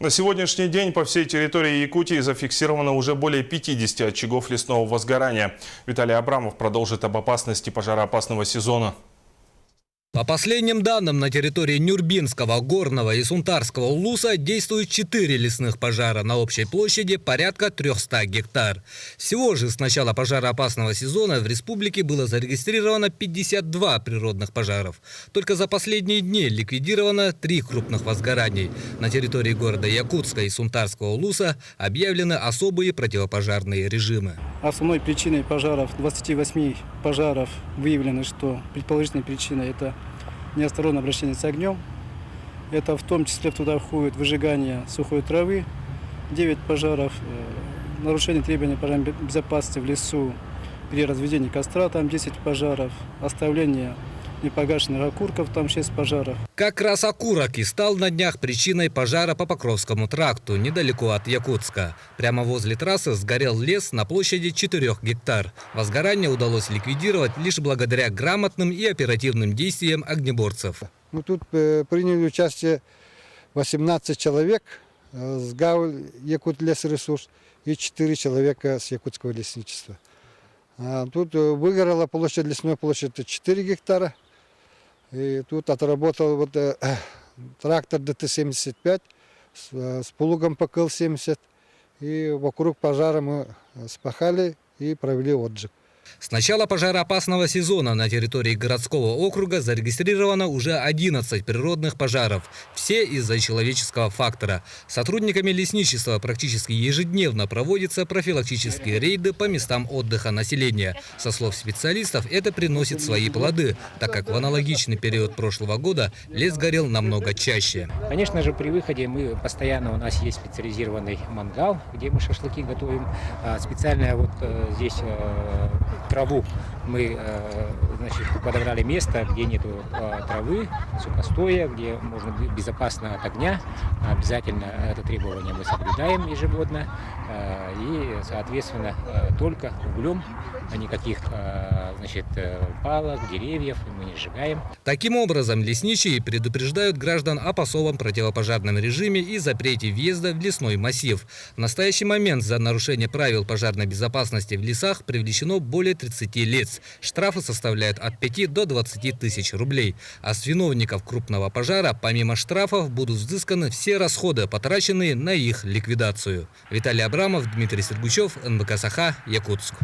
На сегодняшний день по всей территории Якутии зафиксировано уже более 50 очагов лесного возгорания. Виталий Абрамов продолжит об опасности пожароопасного сезона. По последним данным, на территории Нюрбинского, Горного и Сунтарского улуса действуют 4 лесных пожара на общей площади порядка 300 гектар. Всего же с начала пожароопасного сезона в республике было зарегистрировано 52 природных пожаров. Только за последние дни ликвидировано 3 крупных возгораний. На территории города Якутска и Сунтарского улуса объявлены особые противопожарные режимы. Основной причиной пожаров, 28 пожаров, выявлено, что предположительной причиной это неосторожное обращение с огнем. Это в том числе туда входит выжигание сухой травы, 9 пожаров, нарушение требований пожарной безопасности в лесу при разведении костра, там 10 пожаров, оставление непогашенных окурков, там 6 пожаров. Как раз окурок и стал на днях причиной пожара по Покровскому тракту, недалеко от Якутска. Прямо возле трассы сгорел лес на площади 4 гектар. Возгорание удалось ликвидировать лишь благодаря грамотным и оперативным действиям огнеборцев. Тут приняли участие 18 человек с ГАУ «Якутлесресурс» и 4 человека с Якутского лесничества. Тут выгорела площадь, лесной площадь 4 гектара. И тут отработал трактор ДТ-75 с плугом ПКЛ-70. И вокруг пожара мы спахали и провели отжиг. С начала пожароопасного сезона на территории городского округа зарегистрировано уже 11 природных пожаров. Все из-за человеческого фактора. Сотрудниками лесничества практически ежедневно проводятся профилактические рейды по местам отдыха населения. Со слов специалистов, это приносит свои плоды, так как в аналогичный период прошлого года лес горел намного чаще. Конечно же, при выходе мы постоянно, у нас есть специализированный мангал, где мы шашлыки готовим. Специально здесь траву мы подобрали место, где нету травы, сухостоя, где можно быть безопасно от огня. Обязательно это требование мы соблюдаем ежегодно. И, соответственно, только углем, а никаких палок, деревьев мы не сжигаем. Таким образом, лесничие предупреждают граждан о посовом противопожарном режиме и запрете въезда в лесной массив. В настоящий момент за нарушение правил пожарной безопасности в лесах привлечено более 30 лиц. Штрафы составляют от 5 до 20 тысяч рублей. А с виновников крупного пожара, помимо штрафов, будут взысканы все расходы, потраченные на их ликвидацию. Виталий Абрамов, Дмитрий Сергучев, НБК Саха, Якутск.